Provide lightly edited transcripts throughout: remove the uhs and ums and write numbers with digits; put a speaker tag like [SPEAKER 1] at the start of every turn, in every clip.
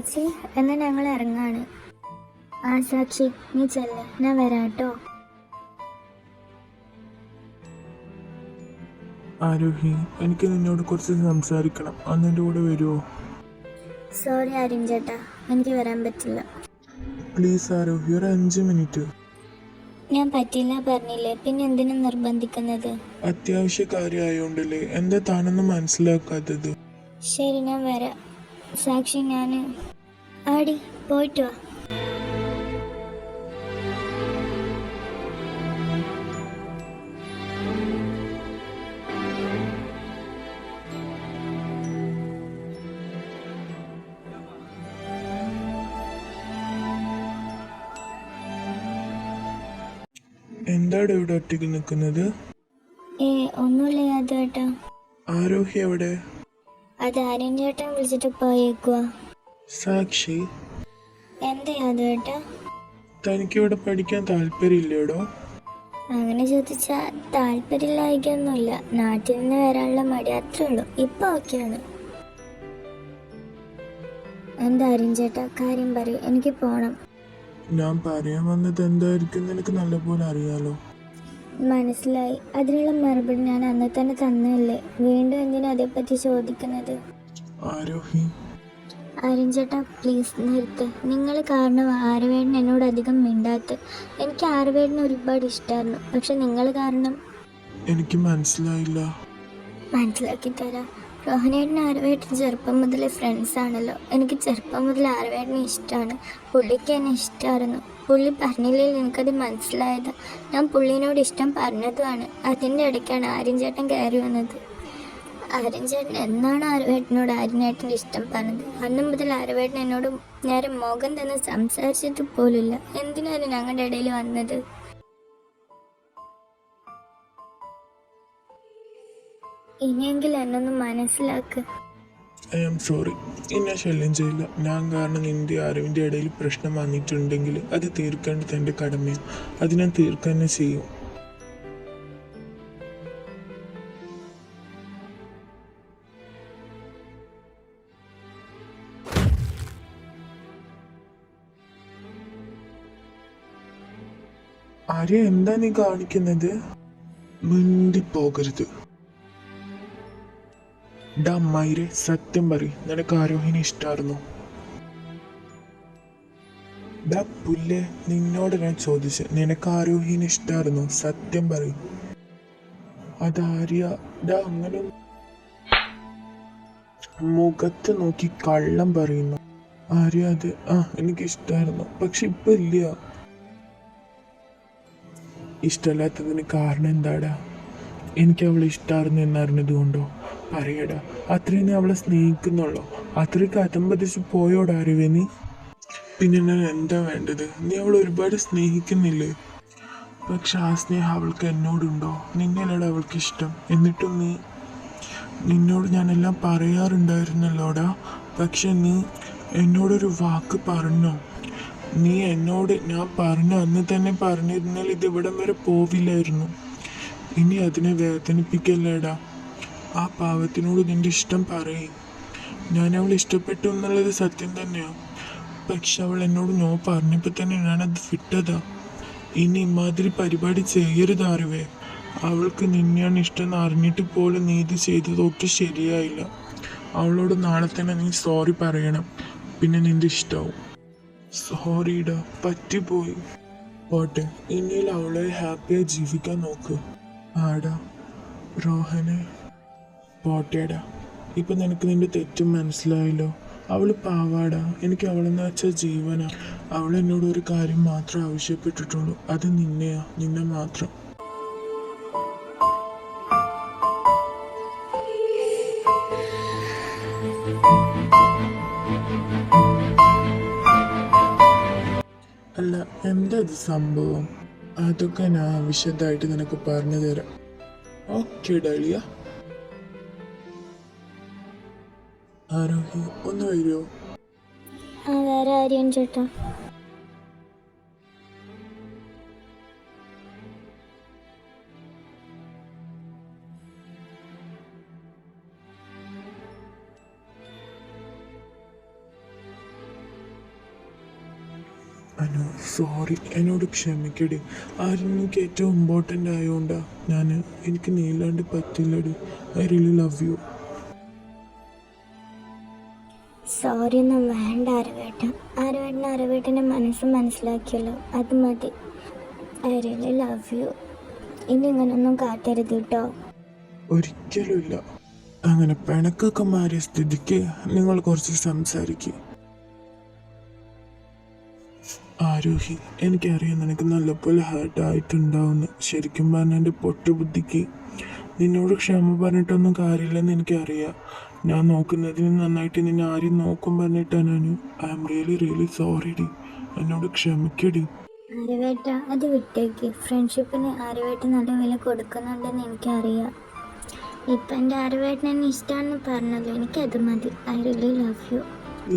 [SPEAKER 1] ചേച്ചി, എന്നാൽ ഞങ്ങൾ ഇറങ്ങാണ്. ആ സാക്ഷി, നീ ചെല്ല, ഞാൻ വരാം കേട്ടോ.
[SPEAKER 2] ആരോഹി, എനിക്ക് നിന്നോട് കുറച്ച് സംസാരിക്കണം. അന്ന് എൻ്റെ കൂടെ വരുമോ?
[SPEAKER 1] സോറി ആര്യൻ ചേട്ടാ, എനിക്ക് വരാൻ പറ്റില്ല.
[SPEAKER 2] പ്ലീസ് ആരോഹി, ഒരു 5 മിനിറ്റ്.
[SPEAKER 1] ഞാൻ പറ്റില്ല പറഞ്ഞില്ലേ, പിന്നെ എന്തിനു നിർബന്ധിക്കുന്നത്?
[SPEAKER 2] അത്യാവശ്യ കാര്യമായോണ്ടല്ലേ, എന്താ താനൊന്നും മനസ്സിലാക്കാത്തത്?
[SPEAKER 1] ശരി, ഞാൻ വരാം. സാക്ഷി, ഞാൻ ആടി പോയിട്ട് വാ.
[SPEAKER 2] എന്താണ് ഇവിടെ ഒറ്റയ്ക്ക് നിൽക്കുന്നത്?
[SPEAKER 1] ഒന്നുമില്ല യാദവേട്ടാ.
[SPEAKER 2] ആരോഹി എവിടെ?
[SPEAKER 1] അത് ആര്യൻ ചേട്ടൻ വിളിച്ചിട്ട് പോയേക്കുവാ.
[SPEAKER 2] സാക്ഷി,
[SPEAKER 1] എന്താ യാദവേട്ടാ?
[SPEAKER 2] തനിക്കിവിടെ പഠിക്കാൻ താല്പര്യമില്ലേടോ?
[SPEAKER 1] അങ്ങനെ ചോദിച്ചാൽ താല്പര്യമില്ലായിക്കൊന്നുമില്ല. നാട്ടിൽ നിന്ന് വരാനുള്ള മടി അത്രേ ഉള്ളൂ. ഇപ്പം ഓക്കെയാണ്. എന്താ ആര്യൻ ചേട്ടാ, കാര്യം പറയും, എനിക്ക് പോണം.
[SPEAKER 2] ഞാൻ പറയാൻ വന്നത് എന്തായിരിക്കും നിനക്ക് നല്ലപോലെ അറിയാലോ.
[SPEAKER 1] മനസ്സിലായി. അതിനുള്ള മറുപടി ഞാൻ അന്ന് തന്നെ തന്നല്ലേ, വീണ്ടും എന്തിനാ അതേപ്പറ്റി ചോദിക്കുന്നത്?
[SPEAKER 2] ആരോഹി,
[SPEAKER 1] ആര്യൻ ചേട്ടാ പ്ലീസ് നിർത്ത്. നിങ്ങൾ കാരണം ആര്യവേടൻ എന്നോട് അധികം മിണ്ടാത്ത. എനിക്ക് ആര്യവേടനെ ഒരുപാട് ഇഷ്ടമായിരുന്നു, പക്ഷെ നിങ്ങൾ കാരണം.
[SPEAKER 2] എനിക്ക് മനസ്സിലായില്ല.
[SPEAKER 1] മനസ്സിലാക്കി തരാം. രോഹനേട്ടനും ആര്യവേട്ടൻ ചെറുപ്പം മുതലേ ഫ്രണ്ട്സ് ആണല്ലോ. എനിക്ക് ചെറുപ്പം മുതൽ ആര്യവേട്ടനെ ഇഷ്ടമാണ്. പുള്ളിക്ക് എന്നെ ഇഷ്ടമായിരുന്നു. പുള്ളി പറഞ്ഞില്ലെങ്കിൽ എനിക്കത് മനസ്സിലായത്. ഞാൻ പുള്ളിനോട് ഇഷ്ടം പറഞ്ഞതുമാണ്. അതിൻ്റെ ഇടയ്ക്കാണ് ആര്യൻ ചേട്ടൻ കയറി വന്നത്. ആര്യൻ ചേട്ടൻ എന്നാണ് ആര്യവേട്ടനോട് ആര്യനേട്ടൻ്റെ ഇഷ്ടം പറഞ്ഞത്, അന്ന് മുതൽ ആര്യവേട്ടൻ എന്നോട് നേരെ മുഖം തന്നെ സംസാരിച്ചിട്ട് പോലുമില്ല. എന്തിനാണ് ഞങ്ങളുടെ ഇടയിൽ വന്നത്? ഇനിയെങ്കിലും എന്നൊന്ന് മനസ്സിലാക്ക്.
[SPEAKER 2] I am sorry. എന്നെ ശല്യം ചെയ്യില്ല. ഞാൻ കാരണം നിന്റെ അറിവിൻ്റെ ഇടയിൽ പ്രശ്നം വന്നിട്ടുണ്ടെങ്കിൽ അത് തീർക്കേണ്ടത് എൻ്റെ കടമയാണ്. അത് ഞാൻ തീർക്കുക തന്നെ ചെയ്യും. ആര്യ, എന്താ നീ കാണിക്കുന്നത്? മിണ്ടിപ്പോകരുത്. ഡാ മൈരെ, സത്യം പറയ്, നിനക്ക് ആരോഹിനെ ഇഷ്ടായിരുന്നു? ഡാ പുല്ലേ, നിന്നോട് ഞാൻ ചോദിച്ചു, നിനക്ക് ആരോഹിനെ ഇഷ്ടായിരുന്നു? സത്യം പറയ്. അതാര്യ, ഡാ അങ്ങനെ മുഖത്ത് നോക്കി കള്ളം പറയുന്നു. ആര്യ, അത് എനിക്കിഷ്ടായിരുന്നു, പക്ഷെ ഇപ്പൊ ഇല്ല. ഇഷ്ടമല്ലാത്തതിന് കാരണം എന്താടാ? എനിക്ക് അവളെ ഇഷ്ടമായിരുന്നു എന്നറിഞ്ഞത് കൊണ്ടോ? പറയടാ. അത്രയും നീ അവളെ സ്നേഹിക്കുന്നുള്ളോ? അത്രയ്ക്ക് അതമ്പതിച്ച് പോയോടാ അറിവേ നീ? പിന്നെ ഞാൻ എന്താ വേണ്ടത്? നീ അവളെ ഒരുപാട് സ്നേഹിക്കുന്നില്ലേ? പക്ഷെ ആ സ്നേഹം അവൾക്ക് എന്നോടുണ്ടോ? നിന്നല്ലടാ അവൾക്ക് ഇഷ്ടം. എന്നിട്ടും നിന്നോട് ഞാനെല്ലാം പറയാറുണ്ടായിരുന്നല്ലോടാ. പക്ഷെ നീ എന്നോടൊരു വാക്ക് പറഞ്ഞോ? നീ എന്നോട് ഞാൻ പറഞ്ഞ അന്ന് തന്നെ പറഞ്ഞിരുന്നാൽ ഇതിവിടം വരെ പോവില്ലായിരുന്നു. ഇനി അതിനെ വേദനിപ്പിക്കല്ലേടാ. ആ പാവത്തിനോട് നിന്റെ ഇഷ്ടം പറയും. ഞാൻ അവളെ ഇഷ്ടപ്പെട്ടു എന്നുള്ളത് സത്യം തന്നെയാണ്. പക്ഷെ അവൾ എന്നോട് നോ പറഞ്ഞപ്പോൾ തന്നെ ഞാനത് വിട്ടതാ. ഇനി ഇമാതിരി പരിപാടി ചെയ്യരുത് അറിവേ. അവൾക്ക് നിന്നെയാണ് ഇഷ്ടം അറിഞ്ഞിട്ട് പോലും നീ ഇത് ചെയ്തതൊട്ടും ശരിയായില്ല. അവളോട് നാളെ തന്നെ നീ സോറി പറയണം. പിന്നെ നിന്റെ ഇഷ്ടമാവും. സോറിടാ, പറ്റിപ്പോയി. പോട്ടെ, ഇനിയിൽ അവളെ ഹാപ്പിയായി ജീവിക്കാൻ നോക്ക്. ആടാ രോഹനെ. പോട്ടേടാ, ഇപ്പൊ നിനക്ക് നിന്റെ തെറ്റും മനസ്സിലായല്ലോ. അവള് പാവാടാ. എനിക്ക് അവളെന്ന് വെച്ചാൽ ജീവനാ. അവൾ എന്നോട് ഒരു കാര്യം മാത്രം ആവശ്യപ്പെട്ടിട്ടുള്ളൂ. അത് നിന്നെയാ, നിന്നെ മാത്രം. അല്ല, എന്താ ഇത് സംഭവം? അതൊക്കെ ഞാൻ വിശദമായിട്ട് നിനക്ക് പറഞ്ഞു തരാം. Okay dahlia. ആരോഹി, ഒന്ന് വരുമോ?
[SPEAKER 1] വേറെ ആര്യൻ ചേട്ടാ.
[SPEAKER 2] അനു സോറി, എന്നോട് ക്ഷമിക്കടി. ആരെനിക്ക് ഏറ്റവും ഇമ്പോർട്ടൻ്റ് ആയതുകൊണ്ടാ എനിക്ക് നീ ഇല്ലാണ്ട് പറ്റില്ലടി. I really love you.
[SPEAKER 1] Sorry ഒന്നും വേണ്ട ആരവേട്ടൻ്റെ മനസ്സ് മനസ്സിലാക്കിയല്ലോ, അത് മതി. I really love you. ഇനി ഇങ്ങനൊന്നും കാട്ടരുത് കേട്ടോ.
[SPEAKER 2] ഒരിക്കലുമില്ല. അങ്ങനെ പിണക്കൊക്കെ മാറിയ സ്ഥിതിക്ക് നിങ്ങൾ കുറച്ച് സംസാരിക്കുക. ആരോഹി, എനിക്കറിയാം നിനക്ക് നല്ലപോലെ ഹേർട്ടായിട്ടുണ്ടാവുന്നു. ശരിക്കും പറഞ്ഞാൽ എൻ്റെ പൊട്ടുബുദ്ധിക്ക് നിന്നോട് ക്ഷമ പറഞ്ഞിട്ടൊന്നും കാര്യമില്ലെന്ന് എനിക്കറിയാം. ഞാൻ നോക്കുന്നതിന് നന്നായിട്ട് നിന്നെ ആരും നോക്കും പറഞ്ഞിട്ടാണ്. ഐ ആം റിയലി സോറി ഡി. എന്നോട് ക്ഷമിക്കടി.
[SPEAKER 1] ആരവേട്ട അത് വിട്ടേക്ക്. ഫ്രണ്ട്ഷിപ്പിന് ആരവേട്ട നല്ല വില കൊടുക്കുന്നുണ്ടെന്ന് എനിക്കറിയാം. ഇപ്പം എൻ്റെ ആരവേട്ടൻ എന്നെ ഇഷ്ടമാണെന്ന് പറഞ്ഞല്ലോ, എനിക്കത് മതി. I really love you.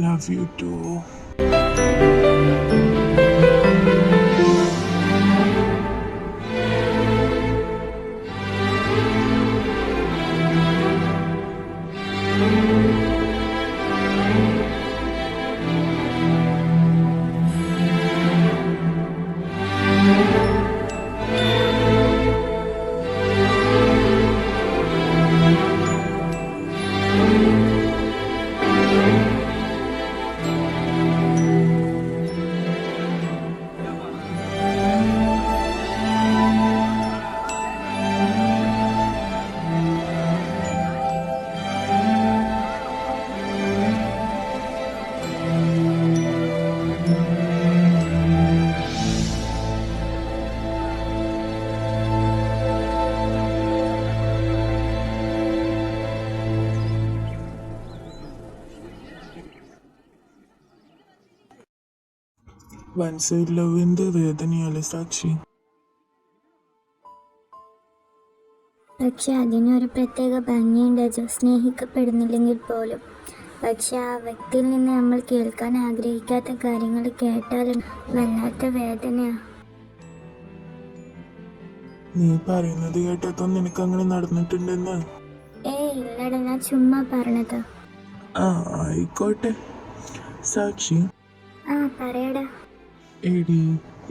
[SPEAKER 2] Love you too. One side ലവിൻ്റെ വേദനയല്ലേ സാക്ഷി?
[SPEAKER 1] പക്ഷെ അതിനൊരു പ്രത്യേക ഭംഗിയുണ്ട് അജു, സ്നേഹിക്കപ്പെടുന്നില്ലെങ്കിൽ പോലും. പക്ഷെ ആ വ്യക്തിയിൽ നിന്ന് നമ്മൾ കേൾക്കാൻ ആഗ്രഹിക്കാത്ത കാര്യങ്ങൾ കേട്ടാലും വല്ലാത്ത വേദനയാ.
[SPEAKER 2] നീ പറയുന്നത് കേട്ടതൊന്നും നിനക്ക് അങ്ങനെ നടന്നിട്ടുണ്ടെന്ന്?
[SPEAKER 1] ഇല്ലടാ, ഞാൻ ചുമ്മാ പറഞ്ഞതാ.
[SPEAKER 2] ആയിക്കോട്ടെ സാക്ഷി.
[SPEAKER 1] പറയടാ.
[SPEAKER 2] എടി,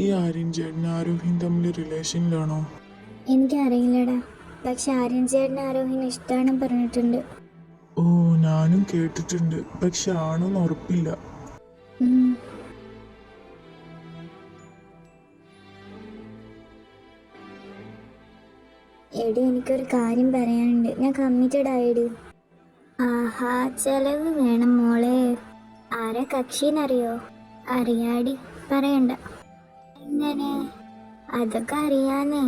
[SPEAKER 2] ഈ ആര്യൻ ചേട്ടൻ ആരോഹിയും തമ്മിൽ റിലേഷനിലാണോ?
[SPEAKER 1] എനിക്കറിയില്ലടാ, പക്ഷെ ആര്യൻ ചേട്ടൻ ആരോഹിനെ ഇഷ്ടമാണ് പറഞ്ഞിട്ടുണ്ട്.
[SPEAKER 2] ഓ, ഞാനും കേട്ടിട്ടുണ്ട്, പക്ഷെ ആണോന്ന് ഉറപ്പില്ല.
[SPEAKER 1] എടി, എനിക്കൊരു കാര്യം പറയാനുണ്ട്. ഞാൻ കമ്മിറ്റഡ് ആയിടി. ആഹാ, ചെലവ് വേണം മോളെ. ആരാ കക്ഷിന്നറിയോ? അറിയാടി, പറയണ്ട. എങ്ങനെ? അതൊക്കെ അറിയാന്നേ.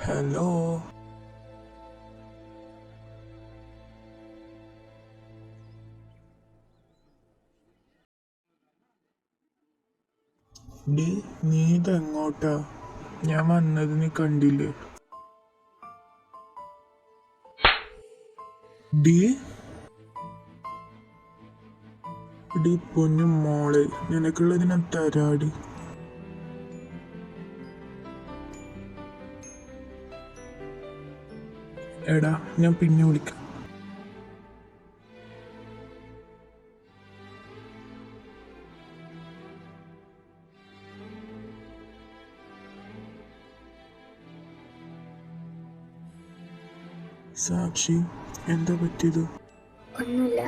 [SPEAKER 2] ഹലോ. ഡി, നീ ഇതെങ്ങോട്ടാ? ഞാൻ വന്നതിന് കണ്ടില്ലേ? ഡി പൊന്നു മോളെ, നിനക്കുള്ളത് ഞാൻ തരാടി. എടാ, ഞാൻ പിന്നെ വിളിക്കാം. സാക്ഷി, എന്താ പറ്റിയത്?
[SPEAKER 1] ഒന്നുമില്ല.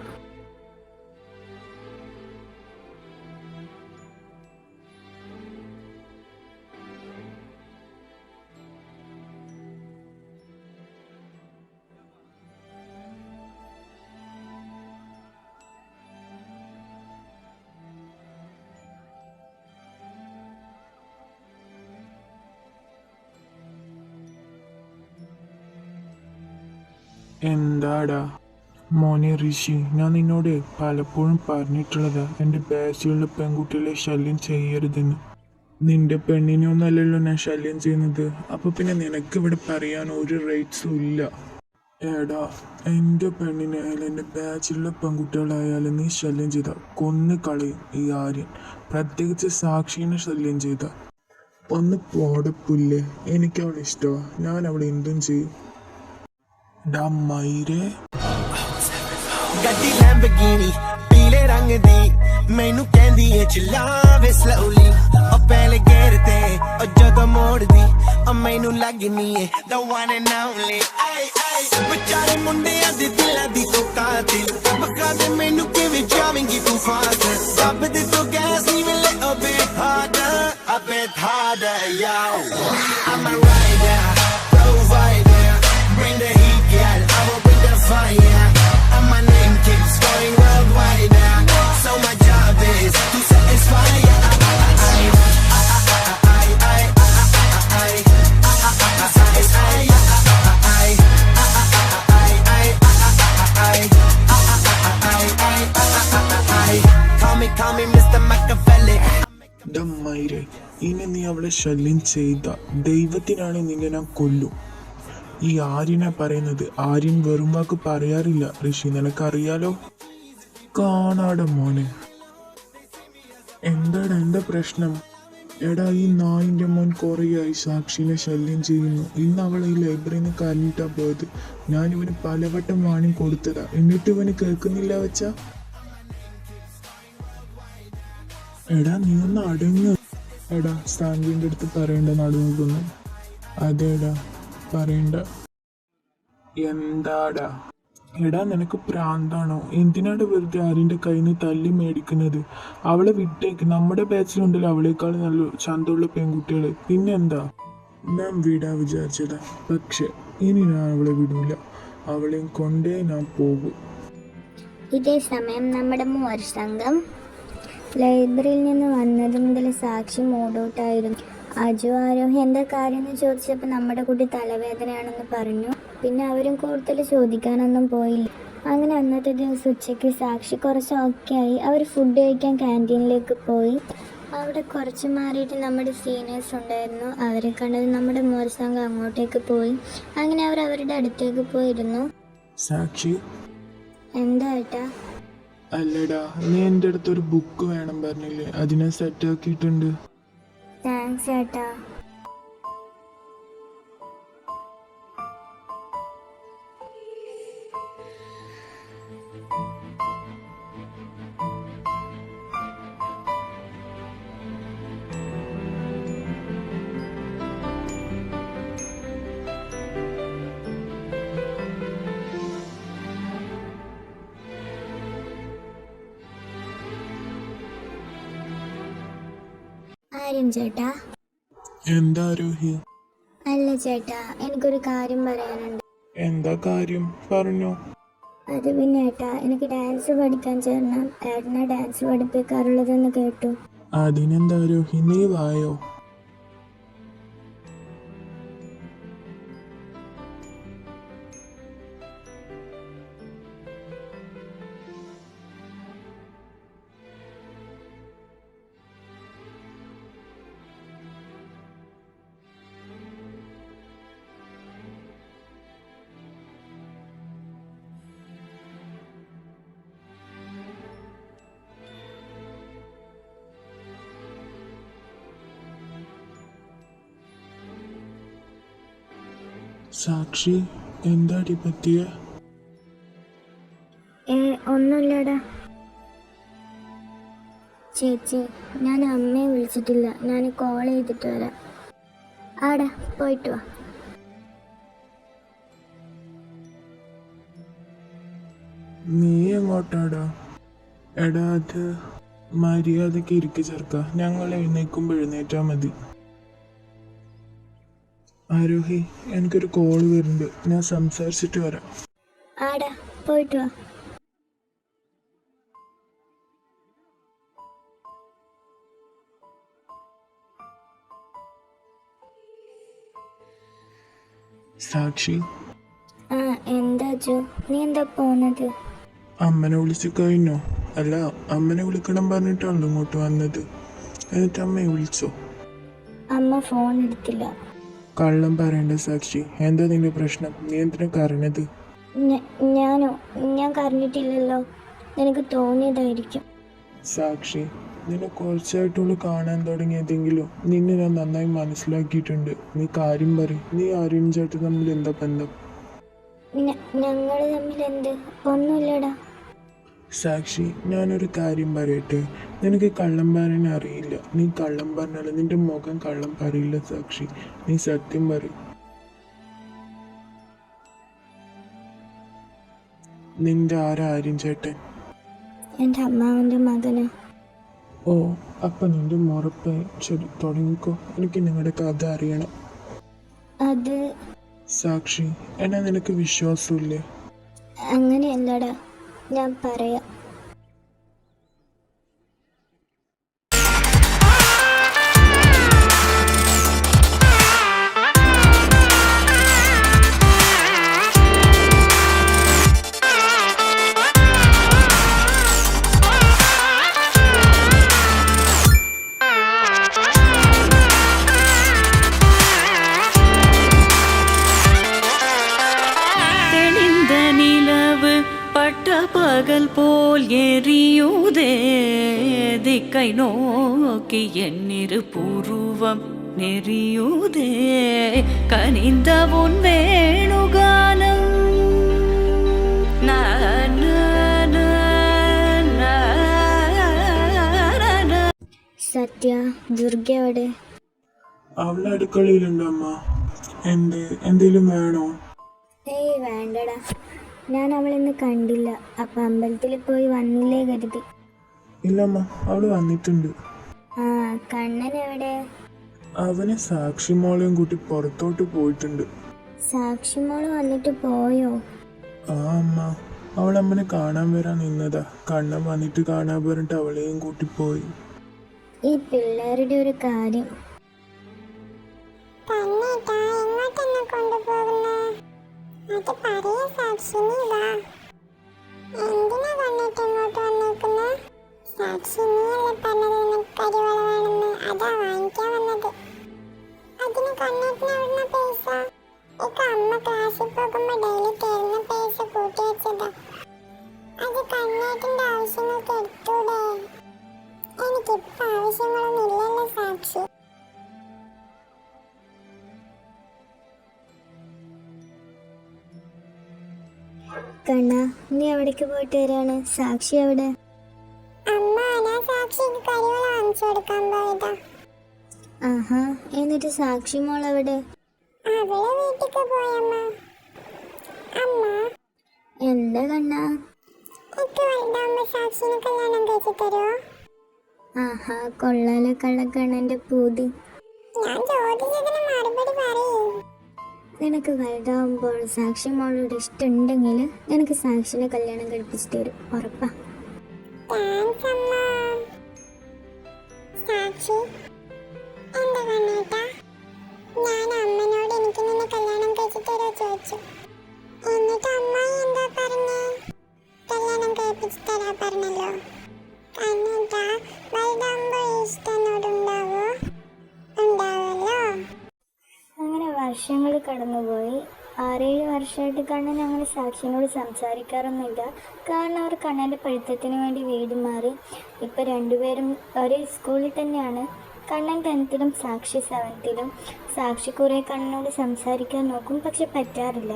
[SPEAKER 2] എന്താടാ മോനെ ഋഷി, ഞാൻ നിന്നോട് പലപ്പോഴും പറഞ്ഞിട്ടുള്ളതാ എൻ്റെ ബാച്ചിലുള്ള പെൺകുട്ടികളെ ശല്യം ചെയ്യരുതെന്ന്. നിന്റെ പെണ്ണിനൊന്നല്ലല്ലോ ഞാൻ ശല്യം ചെയ്യുന്നത്, അപ്പൊ പിന്നെ നിനക്ക് ഇവിടെ പറയാൻ ഒരു റൈറ്റ്സും ഇല്ല. എടാ, എൻ്റെ പെണ്ണിനെ ആയാലും എൻ്റെ ബാച്ചിലുള്ള പെൺകുട്ടികളായാലും നീ ശല്യം ചെയ്ത കൊന്നു കളയും ഈ ആര്യൻ. പ്രത്യേകിച്ച് സാക്ഷിനെ ശല്യം ചെയ്ത ഒന്ന് പോടപ്പുല്ലേ. എനിക്ക് അവളെ ഇഷ്ടമാണ്, ഞാൻ അവളെ എന്തും ചെയ്യും. ഡാ മയിരേ.
[SPEAKER 3] ਗੱਡੀ ਲੈਂਬਰਗਿਨੀ ਪੀਲੇ ਰੰਗ ਦੀ ਮੈਨੂੰ ਕਹਿੰਦੀ ਏ ਚਲਾਵੇ ਸਲੋਲੀ ਉਹ ਪਹਿਲੇ ਗੇਰ ਤੇ ਉਹ ਜਦੋਂ ਮੋੜਦੀ ਉਹ ਮੈਨੂੰ ਲੱਗਨੀ ਏ the one and only ਆਈ ਆਈ ਵਿਚਾਰੇ ਮੁੰਡਿਆਂ ਦੇ ਦਿਲਾਂ ਦੀ ਤੂੰ ਕਾਤਿਲ ਬਕਾ ਦੇ ਮੈਨੂੰ ਕਿਵੇਂ ਜਾਵੇਂਗੀ ਤੂੰ ਫਾਸਟ ਦੱਬ ਦੇ ਤੂੰ ਗੈਸ ਨਹੀਂ ਮਿਲੇ a bit harder yo I'm a rider provider bring the heat girl I will bring the fire and my name keeps going worldwide now so my job is to satisfy ya call me Mr. Machiavelli
[SPEAKER 2] മൈരെ ഇനി നീ അവളെ ശല്യം ചെയ്ത ദൈവത്തിനാണ് നിന്നെ ഞാൻ കൊല്ലും. ഈ ആര്യനെ പറയുന്നത് ആര്യൻ വെറും വാക്ക് പറയാറില്ല ഋഷി, നിനക്കറിയാലോ. കാണാടെ മോനെ, എന്താടാ എന്താ പ്രശ്നം? എടാ ഈ നായിൻ്റെ മോൻ കുറേയായി സാക്ഷിനെ ശല്യം ചെയ്യുന്നു. ഇന്ന് അവൾ ഈ ലൈബ്രറിയിൽ നിന്ന് കരഞ്ഞിട്ടാ പോയത്. ഞാൻ ഇവന് പലവട്ടം വാണി കൊടുത്തതാ, എന്നിട്ട് ഇവന് കേൾക്കുന്നില്ല വെച്ചാ. എടാ നീ ഒന്ന് അടങ്ങ്. എടാ സാൻവിൻ്റെ അടുത്ത് പറയണ്ട നടുവെക്കുന്നു. അതേടാ പറയണ്ട. എന്താടാ? എടാ നിനക്ക് പ്രാന്താണോ? എന്തിനാണ് വെറുതെ ആരിൻ്റെ കയ്യിൽ നിന്ന് തല്ലി മേടിക്കുന്നത്? അവളെ വിട്ടേക്ക്. നമ്മുടെ ബാച്ചിലുണ്ടല്ലോ അവളേക്കാൾ നല്ല ചന്തമുള്ള പെൺകുട്ടികൾ. പിന്നെന്താ? ഞാൻ വിടാ വിചാരിച്ചതാ, പക്ഷെ ഇനി ഞാൻ അവളെ വിടൂല. അവളെയും കൊണ്ടേ ഞാൻ പോകും.
[SPEAKER 1] ഇതേ സമയം നമ്മുടെ മൂവർ സംഘം ലൈബ്രറിയിൽ നിന്ന് വന്നത് മുതൽ സാക്ഷി മൂഡൗട്ടായിരുന്നു. അജു ആരോഹി എന്താ കാര്യം എന്ന് ചോദിച്ചപ്പോൾ നമ്മുടെ കുട്ടി തലവേദനയാണെന്ന് പറഞ്ഞു. പിന്നെ അവരും കൂടുതൽ ചോദിക്കാനൊന്നും പോയില്ല. അങ്ങനെ അന്നത്തെ ദിവസം ഉച്ചയ്ക്ക് സാക്ഷി കുറച്ച് ഓക്കെ ആയി. അവർ ഫുഡ് കഴിക്കാൻ ക്യാൻറ്റീനിലേക്ക് പോയി. അവിടെ കുറച്ച് മാറിയിട്ട് നമ്മുടെ സീനിയേഴ്സ് ഉണ്ടായിരുന്നു. അവരെ കണ്ടത് നമ്മുടെ മൂവർ സംഘം അങ്ങോട്ടേക്ക് പോയി. അങ്ങനെ അവർ അവരുടെ അടുത്തേക്ക് പോയിരുന്നു.
[SPEAKER 2] സാക്ഷി
[SPEAKER 1] എന്താ ഏട്ടാ?
[SPEAKER 2] അല്ലടാ, നീ എൻ്റെ അടുത്തൊരു ബുക്ക് വേണം പറഞ്ഞില്ലേ, അതിനെ സെറ്റാക്കിയിട്ടുണ്ട്.
[SPEAKER 1] താങ്ക്സ് ഏട്ടാ. ആര്യം ചേട്ടാ.
[SPEAKER 2] എന്താ ആരോഹി?
[SPEAKER 1] അല്ല ചേട്ടാ, എനിക്കൊരു കാര്യം പറയാനുണ്ട്.
[SPEAKER 2] എന്താ കാര്യം? പറഞ്ഞോ.
[SPEAKER 1] അത് പിന്നെ ഏട്ടാ, എനിക്ക് ഡാൻസ് പഠിക്കാൻ ചേർന്നാൽ ഏട്ടനെ ഡാൻസ് പഠിപ്പിക്കാറുള്ളതെന്ന് കേട്ടു.
[SPEAKER 2] അതിനെന്താ ആരോഹി, നീ വായോ. സാക്ഷി എന്താടി പറ്റിയ?
[SPEAKER 1] ഒന്നുമില്ലടാ ചേച്ചി, ഞാൻ അമ്മയെ വിളിച്ചിട്ടില്ല. ഞാൻ കോൾ ചെയ്തിട്ട് വരാം. ആടാ പോയിട്ട് വാ.
[SPEAKER 2] നീ എങ്ങോട്ടാടാ? എടാ അത് മര്യാദക്ക് ഇരിക്കു ചേർക്ക, ഞങ്ങൾ എഴുന്നേക്കുമ്പോൾ എഴുന്നേറ്റാ മതി. ആരോഹി, എനിക്കൊരു കോൾ വരുന്നുണ്ട്, ഞാൻ സംസാരിച്ചിട്ട് വരാം.
[SPEAKER 1] ആടാ പോയിട്ട് വാ.
[SPEAKER 2] സാക്ഷി.
[SPEAKER 1] എന്താ ജോ, നീ എന്താ പോന്നത്?
[SPEAKER 2] അമ്മനെ വിളിച്ചു കഴിഞ്ഞോ? അല്ല, അമ്മനെ വിളിക്കണം പറഞ്ഞിട്ടാണല്ലോ ഇങ്ങോട്ട് വന്നത്. എന്നിട്ട് അമ്മയെ വിളിച്ചോ?
[SPEAKER 1] അമ്മ ഫോൺ എടുത്തില്ല.
[SPEAKER 2] കള്ളം പറയണ്ട സാക്ഷി, എന്താ നിന്റെ പ്രശ്നം? നീ എന്തിനാ കരഞ്ഞത്?
[SPEAKER 1] ഞാൻ കരഞ്ഞിട്ടില്ലല്ലോ, നിനക്ക് തോന്നിയതായിരിക്കും.
[SPEAKER 2] സാക്ഷി, നിന്നെ കുറച്ചായിട്ടുള്ളൂ കാണാൻ തുടങ്ങിയതെങ്കിലും നിന്നെ ഞാൻ നന്നായി മനസ്സിലാക്കിയിട്ടുണ്ട്. നീ കാര്യം പറയും. നീ ആര്യൻ ചേട്ടൻ തമ്മിൽ എന്താ ബന്ധം?
[SPEAKER 1] ഞങ്ങൾ തമ്മിൽ എന്ത്? ഒന്നുമില്ലടാ.
[SPEAKER 2] സാക്ഷി, ഞാനൊരു കാര്യം പറയട്ടെ. നിനക്ക് കള്ളം പറയാൻ അറിയില്ല. നീ കള്ളം പറഞ്ഞാൽ നിന്റെ മുഖം കള്ളം പറയില്ല സാക്ഷി. നീ സത്യം പറയും. നിന്റെ ആരാര്യം ചേട്ടൻ?
[SPEAKER 1] എൻ്റെ അമ്മാവൻ്റെ മകന്.
[SPEAKER 2] ഓ, അപ്പം നിന്റെ മുറപ്പ്. ശരി, തുടങ്ങിക്കോ. എനിക്ക് നിങ്ങളുടെ കഥ അറിയണം.
[SPEAKER 1] അത്
[SPEAKER 2] സാക്ഷി, എന്നാ നിനക്ക് വിശ്വാസമില്ലേ?
[SPEAKER 1] അങ്ങനെയല്ലടാ, ഞാൻ പറയാം.
[SPEAKER 4] தெளிந்த நிலவு பட்ட பகல் போல் எரியுதே, திக்கை நோக்கி என்னிரு புருவம் நெறியுதே, கனிந்த உன் வேணுகானம். நா, நா, நா, நா, நா.
[SPEAKER 1] സത്യ, ദുർഗ എവിടെ?
[SPEAKER 2] അവളെ അടുക്കളയിലുണ്ട് അമ്മ. എന്തേലും വേണോ?
[SPEAKER 1] ഏയ് വേണ്ടടാ, ഞാൻ അവളിന്ന് കണ്ടില്ല. അപ്പം അമ്പലത്തിൽ പോയി വന്നില്ലേ കരുതി.
[SPEAKER 2] ഇല്ലമ്മ, അവള് വന്നിട്ടുണ്ട്.
[SPEAKER 1] ആ, കണ്ണൻ എവിടെ?
[SPEAKER 2] അവനെ സാക്ഷി മോളെയും കൂട്ടി പുറത്തോട്ട് പോയിട്ടുണ്ട്.
[SPEAKER 1] സാക്ഷി മോള് വന്നിട്ട് പോയോ?
[SPEAKER 2] ആ അമ്മ, അവളമ്മനെ കാണാൻ വരാൻ നിന്നതാ. കണ്ണൻ വന്നിട്ട് കാണാൻ പറഞ്ഞിട്ട് അവളെയും കൂട്ടി പോയി.
[SPEAKER 1] ഈ പിള്ളേരുടെ ഒരു കാര്യം. കണ്ണ, നീ എവിടേക്ക് പോയിട്ട് വരാണ്? സാക്ഷി എവിടെ? ആഹാ, എന്നിട്ട് സാക്ഷി മോൾ എവിടെ? എന്താ കണ്ണ? ആഹാ, കൊള്ളാലോ കള്ളക്കണ്ണന്റെ പൂതി. നിനക്ക് വലുതാവുമ്പോൾ സാക്ഷി മോളോട് ഇഷ്ടമുണ്ടെങ്കിൽ നിനക്ക് സാക്ഷിനെ കല്യാണം കഴിപ്പിച്ചു തരും, ഉറപ്പാ. അങ്ങനെ വർഷങ്ങൾ കടന്നുപോയി. 6-7 വർഷമായിട്ട് കണ്ണൻ അങ്ങനെ സാക്ഷിനോട് സംസാരിക്കാറൊന്നുമില്ല. കാരണം അവർ കണ്ണൻ്റെ പഠിത്തത്തിന് വേണ്ടി വീട് മാറി. ഇപ്പം രണ്ടുപേരും ഒരേ സ്കൂളിൽ തന്നെയാണ്. കണ്ണൻ 10th-ലും സാക്ഷി 7th-ലും. സാക്ഷി കുറേ കണ്ണനോട് സംസാരിക്കാൻ നോക്കും, പക്ഷെ പറ്റാറില്ല.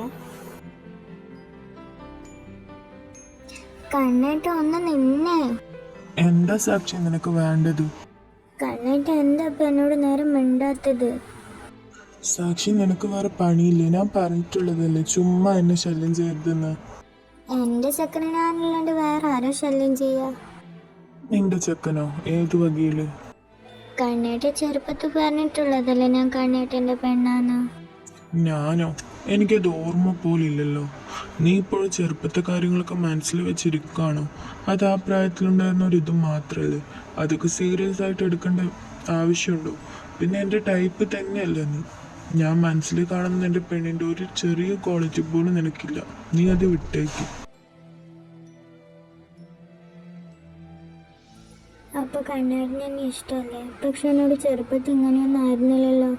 [SPEAKER 1] കണ്ണേട്ട ഒന്ന് നിന്നേ.
[SPEAKER 2] എന്താ സാക്ഷി നിനക്ക് വേണ്ടത്?
[SPEAKER 1] കണ്ണേട്ട എന്താ ഇപ്പം എന്നോട് നേരം മിണ്ടാത്തത്?
[SPEAKER 2] സാക്ഷി, നിനക്ക് വേറെ പണിയില്ലേ? ഞാൻ പറഞ്ഞിട്ടുള്ളതല്ലേ, ചുമ്മാ എന്നെ ശല്യം ചെയ്യരുതെന്ന്.
[SPEAKER 1] എൻ്റെ ചെക്കനെ ഞാനല്ലാണ്ട് വേറെ ആരോ ശല്യം ചെയ്യാ?
[SPEAKER 2] നിന്റെ ചെക്കനോ? ഏത് വകയില്?
[SPEAKER 1] കണ്ണേട്ട ചെറുപ്പത്തിൽ പറഞ്ഞിട്ടുള്ളതല്ലേ ഞാൻ കണ്ണേട്ടൻ്റെ പെണ്ണാന്ന്.
[SPEAKER 2] ഞാനോ? എനിക്കത് ഓർമ്മ പോലില്ലല്ലോ. നീ ഇപ്പോഴും ചെറുപ്പത്തെ കാര്യങ്ങളൊക്കെ മനസ്സിൽ വെച്ചിരിക്കുകയാണോ? അത് ആ പ്രായത്തിലുണ്ടായിരുന്ന ഒരു ഇത് മാത്രമല്ലേ. അതൊക്കെ സീരിയസ് ആയിട്ട് എടുക്കേണ്ട ആവശ്യമുണ്ടോ? പിന്നെ എൻ്റെ ടൈപ്പ് തന്നെയല്ല നീ. ഞാൻ മനസ്സിൽ കാണുന്ന എൻ്റെ പെണ്ണിൻ്റെ ഒരു ചെറിയ ക്വാളിറ്റി പോലും നിനക്കില്ല. നീ അത് വിട്ടേക്ക്.
[SPEAKER 1] അപ്പോൾ കണ്ണേട്ടന് എന്നെ ഇഷ്ടമല്ലേ? പക്ഷെ എന്നോട് ചെറുപ്പത്തിൽ ഇങ്ങനെയൊന്നും ആയിരുന്നില്ലല്ലോ.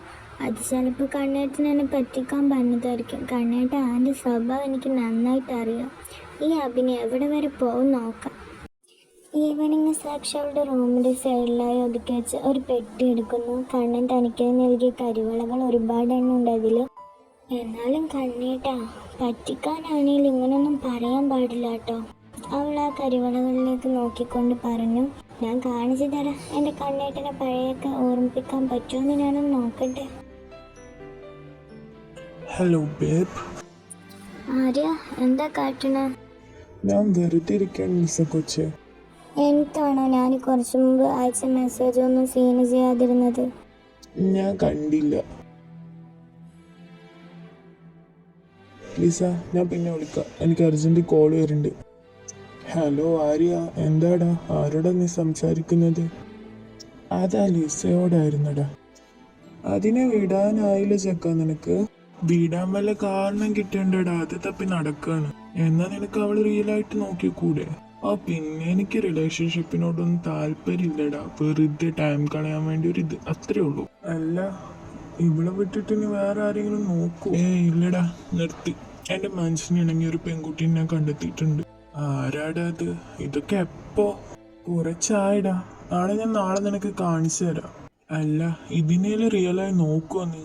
[SPEAKER 1] അത് ചിലപ്പോൾ കണ്ണേട്ടന് എന്നെ പറ്റിക്കാൻ പറഞ്ഞതായിരിക്കും. കണ്ണേട്ട ആൻ്റെ സ്വഭാവം എനിക്ക് നന്നായിട്ട് അറിയാം. ഈ അഭിനയം എവിടെ വരെ പോകും നോക്കാം. ഈവനിങ് സാക്ഷി അവളുടെ റൂമിൻ്റെ സൈഡിലായി ഒതുക്കി വെച്ച് ഒരു പെട്ടി എടുക്കുന്നു. കണ്ണൻ തനിക്കായി നൽകിയ കരിവളകൾ ഒരുപാട് എണ്ണം ഉണ്ട് അതിൽ. എന്നാലും കണ്ണേട്ടാ, പറ്റിക്കാനാണെങ്കിൽ ഇങ്ങനൊന്നും പറയാൻ പാടില്ല കേട്ടോ. അവൾ ആ കരിവളകളിലേക്ക് നോക്കിക്കൊണ്ട് പറഞ്ഞു, ഞാൻ കാണിച്ചു തരാം. എൻ്റെ കണ്ണേട്ടനെ പഴയൊക്കെ ഓർമ്മിപ്പിക്കാൻ പറ്റുമെന്ന് ഞാനൊന്ന് നോക്കട്ടെ.
[SPEAKER 2] Hello babe.
[SPEAKER 1] ആര്യ, എന്താ കാട്ടണ?
[SPEAKER 2] ഞാൻ വെറുതെ ഇരിക്കാൻ മിസ്സ കൊച്ചെ.
[SPEAKER 1] എനിക്കാണോ ഞാൻ കുറച്ചു മുമ്പ് അയച്ച മെസ്സേജ് ഒന്നും സീൻ ചെയ്യാതിരുന്നത്?
[SPEAKER 2] ഞാൻ കണ്ടില്ല. ലിസ, ഞാൻ പിന്നെ വിളിക്കാം, എനിക്ക് അർജന്റ് കോൾ വരുന്നുണ്ട്. ഹലോ ആര്യ, എന്താടാ? ആരോടാ നീ സംസാരിക്കുന്നത്? അതാ ലിസയോടായിരുന്നടാ. അതിനെ വിടാനായില്ല ചെക്ക നിനക്ക്. വിടാൻ വല്ല കാരണം കിട്ടേണ്ടടാ, അത് തപ്പി നടക്കാണ്. എന്നാ നിനക്ക് അവള് റിയലായിട്ട് നോക്കിക്കൂടെ? പിന്നെ എനിക്ക് റിലേഷൻഷിപ്പിനോടൊന്നും താല്പര്യമില്ലടാ, വെറുതെ ടൈം കളയാൻ വേണ്ടി ഒരു ഇത്, അത്രേ ഉള്ളൂ. അല്ല, ഇവളെ വിട്ടിട്ട് ഇനി വേറെ ആരെങ്കിലും നോക്കൂ? ഇല്ലടാ, നിർത്തി. എന്റെ മനസ്സിന് ഇണങ്ങിയ ഒരു പെൺകുട്ടീനെ ഞാൻ കണ്ടെത്തിയിട്ടുണ്ട്. ആരാടാ അത്? ഇതൊക്കെ എപ്പോ? കുറച്ചായിടാ. നാളെ നിനക്ക് കാണിച്ചു തരാം. അല്ല, ഇതിനേലും റിയലായി നോക്കുവോ നീ?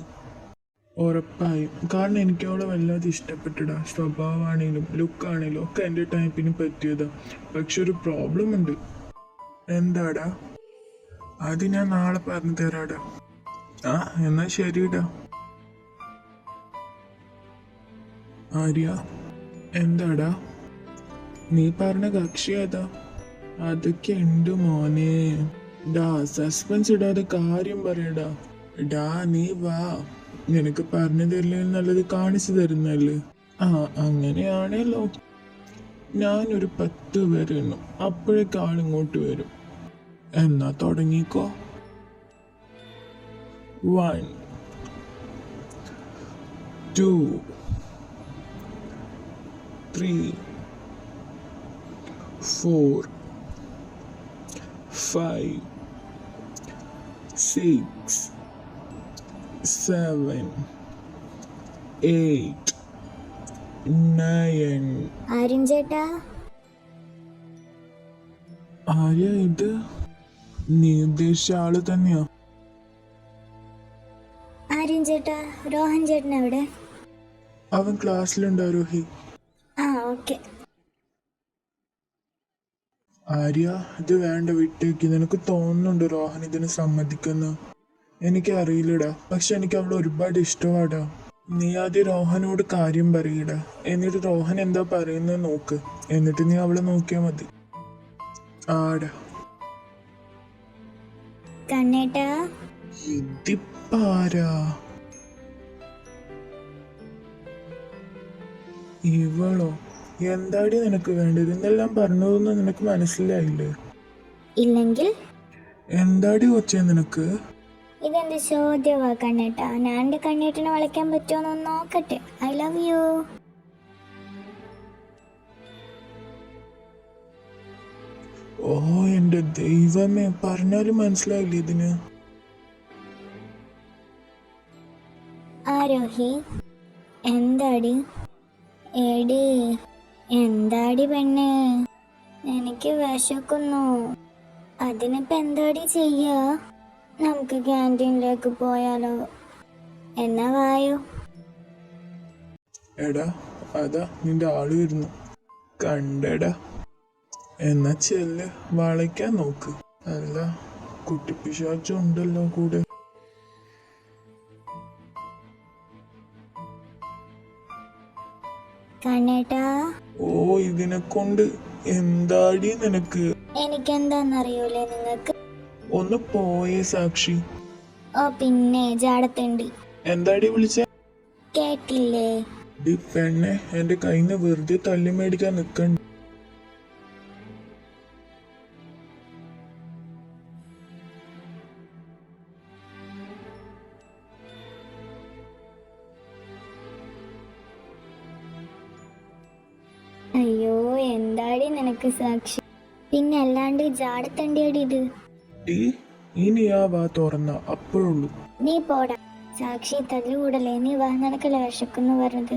[SPEAKER 2] ഉറപ്പായും. കാരണം എനിക്ക് അവളെ വല്ലാതെ ഇഷ്ടപ്പെട്ടിടാ. സ്വഭാവമാണേലും ലുക്കാണേലും ഒക്കെ എൻ്റെ ടൈപ്പിന് പറ്റിയതാ. പക്ഷെ ഒരു പ്രോബ്ലം ഉണ്ട്. എന്താടാ? അത് ഞാൻ നാളെ പറഞ്ഞു തരാടാ. എന്നാ ശരിടാ. ആര്യ, എന്താടാ? നീ പറഞ്ഞ കക്ഷി ഏതാ? അതൊക്കെ ഉണ്ട് മോനെ. ഡാ, സസ്പെൻസ് ഇടാതെ കാര്യം പറയടാ. ഡാ, നീ വാ. നിനക്ക് പറഞ്ഞു തരില്ല നല്ലത് കാണിച്ചു തരുന്നല്ലേ. അങ്ങനെയാണല്ലോ. ഞാനൊരു 10 പേര് എണ്ണും, അപ്പോഴേക്ക് ആളിങ്ങോട്ട് വരും. എന്നാ തുടങ്ങിക്കോ. 1 2 3 4 5 6 7 8 9.
[SPEAKER 1] ആര്യൻ ചേട്ടാ.
[SPEAKER 2] ആര്യ, ഇത് നീ ഉദ്ദേശിച്ച ആള് തന്നെയാ?
[SPEAKER 1] ആര്യൻ ചേട്ടാ, രോഹൻ ചേട്ടൻ എവിടെ?
[SPEAKER 2] അവൻ ക്ലാസ്സിലുണ്ടോ രോഹി?
[SPEAKER 1] ഓക്കെ.
[SPEAKER 2] ആര്യ, ഇത് വേണ്ട, വിട്ടേക്ക്. നിനക്ക് തോന്നുന്നുണ്ട് രോഹൻ ഇതിന് സമ്മതിക്കുന്ന? എനിക്കറിയില്ലടാ, പക്ഷെ എനിക്ക് അവളെ ഒരുപാട് ഇഷ്ടമാടാ. നീ ആദ്യം രോഹനോട് കാര്യം പറയടാ, എന്നിട്ട് രോഹൻ എന്താ പറയുന്നത് നോക്ക്, എന്നിട്ട് നീ അവളെ നോക്കിയാ മതി. ആടാ.
[SPEAKER 1] കണ്ണേട്ടാ.
[SPEAKER 2] ഇതിപ്പാരാ? ഇവളോ? എന്താടി നിനക്ക് വേണ്ടത്? ഇന്നെല്ലാം പറഞ്ഞതൊന്നും നിനക്ക് മനസ്സിലായില്ലേ?
[SPEAKER 1] ഇല്ലെങ്കിൽ
[SPEAKER 2] എന്താടി കൊച്ചേ നിനക്ക്?
[SPEAKER 1] ഇതെന്ത് ചോദ്യവാ കണ്ണേട്ടാ? ഞാൻ എൻ്റെ കണ്ണേട്ടനെ വിളിക്കാൻ പറ്റുമോന്നൊന്ന് നോക്കട്ടെ. I love you.
[SPEAKER 2] ഓ എന്റെ ദൈവമേ, പറഞ്ഞാലും മനസ്സിലായില്ലേ ഇതിന്?
[SPEAKER 1] ആരോഹി, എന്താടി? എടി, എന്താടി പെണ്ണേ? എനിക്ക് വിശക്കുന്നു. അതിനിപ്പോ എന്താടി ചെയ്യാ? നമുക്ക് ക്യാൻറ്റീനിലേക്ക് പോയാലോ? എന്നാ വായോ.
[SPEAKER 2] എടാ, അതാ നിന്റെ ആള് വരുന്നു. കണ്ടടാ. എന്നാ ചെല്ല്, വളയ്ക്കാൻ നോക്ക്. അല്ല, കുട്ടിപ്പിശാച്ചും ഉണ്ടല്ലോ കൂടെ.
[SPEAKER 1] കണ്ണേട്ടാ.
[SPEAKER 2] ഇതിനെ കൊണ്ട് എന്താടി നിനക്ക്?
[SPEAKER 1] എനിക്കെന്താന്നറിയൂലേ നിങ്ങൾക്ക്?
[SPEAKER 2] ഒന്ന് പോയേ സാക്ഷി.
[SPEAKER 1] പിന്നെ ജാടത്തുണ്ട്.
[SPEAKER 2] എന്താടി വിളിച്ച?
[SPEAKER 1] കേട്ടില്ലേ?
[SPEAKER 2] ഡി പെണ്ണെ, എന്റെ കയ്യിന്ന് വെറുതെ തല്ലി മേടിക്കാൻ നിക്കണ്ട.
[SPEAKER 1] അയ്യോ, എന്താടി നിനക്ക് സാക്ഷി? പിന്നെ അല്ലാണ്ട് ജാടത്തണ്ടിയടി ഇത്.
[SPEAKER 2] ഇനി ആ വാ തുറന്ന അപ്പോഴുള്ളൂ.
[SPEAKER 1] നീ പോടാ സാക്ഷി, തല്ലുകൂടല്ലേ. നീ വാ, നിനക്കല്ല വിശക്കുന്നു പറഞ്ഞത്.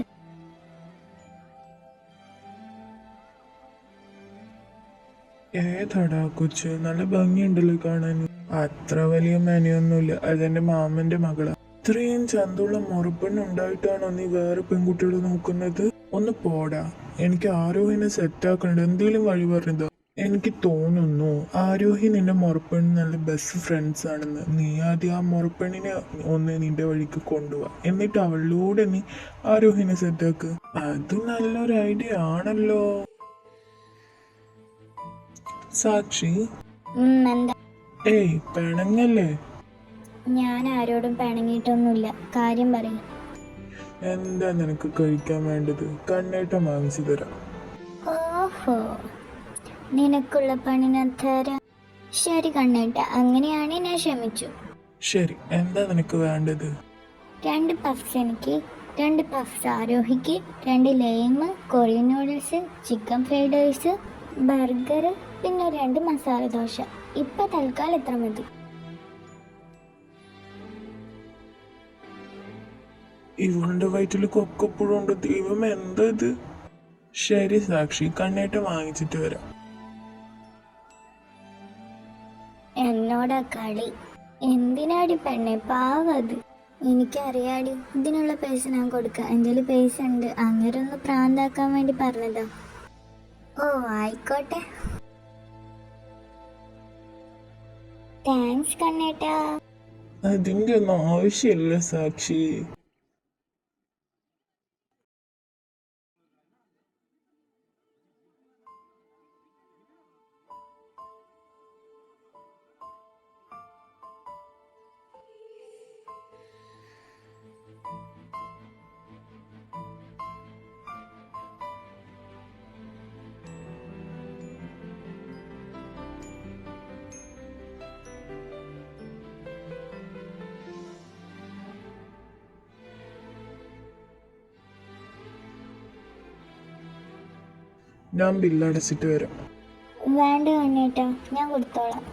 [SPEAKER 2] ഏതാടാ കൊച്ച്? നല്ല ഭംഗിയുണ്ടല്ലോ കാണാൻ. അത്ര വലിയ മെനയൊന്നുമില്ല. അതെന്റെ മാമന്റെ മകളാ. ഇത്രയും ചന്തുള്ള മുറപ്പെണ്ണുണ്ടായിട്ടാണോ നീ വേറെ പെൺകുട്ടികളെ നോക്കുന്നത്? ഒന്ന് പോടാ. എനിക്ക് ആരോഹിനെ സെറ്റാക്കണ്ട എന്തെങ്കിലും വഴി പറഞ്ഞതാ. എനിക്ക് തോന്നുന്നു ആരോഹി നിന്റെ മുറപ്പെണ്ണി നല്ല ബെസ്റ്റ് ഫ്രണ്ട്സ് ആണെന്ന്. നീ ആദ്യം ആ മുറപ്പെണ്ണിനെ ഒന്ന് നിന്റെ വഴിക്ക് കൊണ്ടുപോവാ, എന്നിട്ട് അവളിലൂടെ നീ ആരോഹിനെ സെറ്റാക്ക്. അത് നല്ലൊരു ഐഡിയ ആണല്ലോ. സാക്ഷി,
[SPEAKER 1] എന്താ?
[SPEAKER 2] ഏയ് പിണങ്ങല്ലേ?
[SPEAKER 1] ഞാൻ ആരോടും പിണങ്ങിയിട്ടൊന്നുമില്ല, കാര്യം പറയും.
[SPEAKER 2] എന്താ നിനക്ക് കഴിക്കാൻ വേണ്ടത്? കണ്ണേട്ടം വാങ്ങിച്ചു തരാം.
[SPEAKER 1] ഓഹോ, നിനക്കുള്ള പണി ഞാൻ തരാം. ശരി കണ്ണേട്ട, അങ്ങനെയാണെങ്കിൽ ഞാൻ ക്ഷമിച്ചു.
[SPEAKER 2] ശരി, എന്താ നിനക്ക് വേണ്ടത്?
[SPEAKER 1] 2 പഫ്സ് എനിക്ക്, 2 പഫ്സ് ആരോഹിക്ക്, 2 lime, Korean noodles, chicken fried rice, burger, പിന്നെ 2 മസാല ദോശ. ഇപ്പൊ തൽക്കാലം എത്ര മതി.
[SPEAKER 2] ഇവളുടെ വയറ്റിൽ കൊക്കപ്പുഴുണ്ട്. ദൈവം എന്താ ഇത്? ശരി സാക്ഷി, കണ്ണേട്ടം വാങ്ങിച്ചിട്ട് വരാം.
[SPEAKER 1] എന്നോടാ കളി? എന്തിനാടി പെണ്ണെ, പാവത്. എനിക്കറിയാടി, ഇതിനുള്ള പൈസ ഞാൻ കൊടുക്കാം. എൻ്റെ പൈസ ഉണ്ട്. അങ്ങനെ ഒന്ന് പ്രാന്താക്കാൻ വേണ്ടി പറഞ്ഞതാ. ഓ ആയിക്കോട്ടെ, താങ്ക്സ് കണ്ണേട്ടാ.
[SPEAKER 2] അതിന്റെ ഒന്നും ആവശ്യമില്ല സാക്ഷി. ഞാൻ ബില്ലടച്ചിട്ട് വരാം.
[SPEAKER 1] വേണ്ട കണ്ണേട്ടാ, ഞാൻ കൊടുത്തോളാം.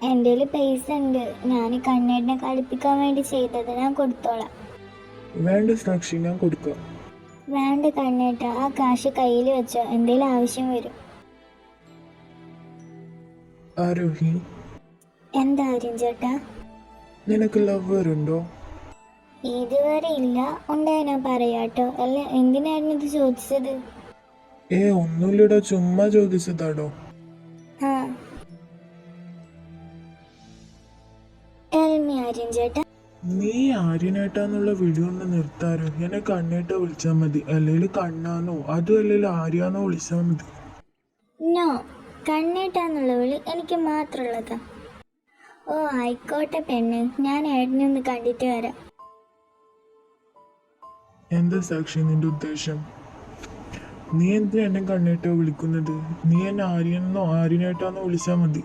[SPEAKER 1] എൻ്റെ പൈസ ഉണ്ട്. ഞാൻ കണ്ണേട്ടിനെ കളിപ്പിക്കാൻ വേണ്ടി ചെയ്തത്. ഞാൻ കൊടുത്തോളാം.
[SPEAKER 2] വേണ്ട സാക്ഷി, ഞാൻ കൊടുക്കാം.
[SPEAKER 1] വേണ്ട കണ്ണേട്ടാ, ആ കാശ് കയ്യിൽ വെച്ചോ, എന്തെങ്കിലും ആവശ്യം വരും.
[SPEAKER 2] ആരോഹി,
[SPEAKER 1] എന്താ ആര്യം ചേട്ടാ?
[SPEAKER 2] നിനക്ക് ലവർ ഉണ്ടോ?
[SPEAKER 1] ഇതുവരെ ഇല്ല. ഉണ്ടായി ഞാൻ പറയാട്ടോ. അല്ല, എന്തിനായിരുന്നു ഇത് ചോദിച്ചത്?
[SPEAKER 2] ഒന്നുമില്ലടോ, ചുമ്മാ ചോദിച്ചതാടോ.
[SPEAKER 1] ആ, tell me ആര്യം ചേട്ടാ.
[SPEAKER 2] നീ ആര്യനേട്ടാന്നുള്ള വിളി ഒന്ന് നിർത്താരോ. എന്നെ കണ്ണേട്ട വിളിച്ചാൽ മതി, അല്ലെങ്കിൽ കണ്ണാന്നോ അതും അല്ലെങ്കിൽ ആര്യാന്നോ വിളിച്ചാൽ മതി.
[SPEAKER 1] നോ, കണ്ണേട്ടാന്നുള്ള വിളി എനിക്ക് മാത്രമുള്ളതാ. ഓ ആയിക്കോട്ടെ പെണ്ണ്, ഞാൻ ഏട്ടനെ ഒന്ന് കണ്ടിട്ട് വരാം.
[SPEAKER 2] എന്താ സാക്ഷി നിന്റെ ഉദ്ദേശം? നീ എന്തിനാ എന്നെ കണ്ണേട്ടോ വിളിക്കുന്നത്? നീ എന്നെ ആര്യനെന്നോ ആര്യനേട്ടാന്നോ വിളിച്ചാൽ മതി.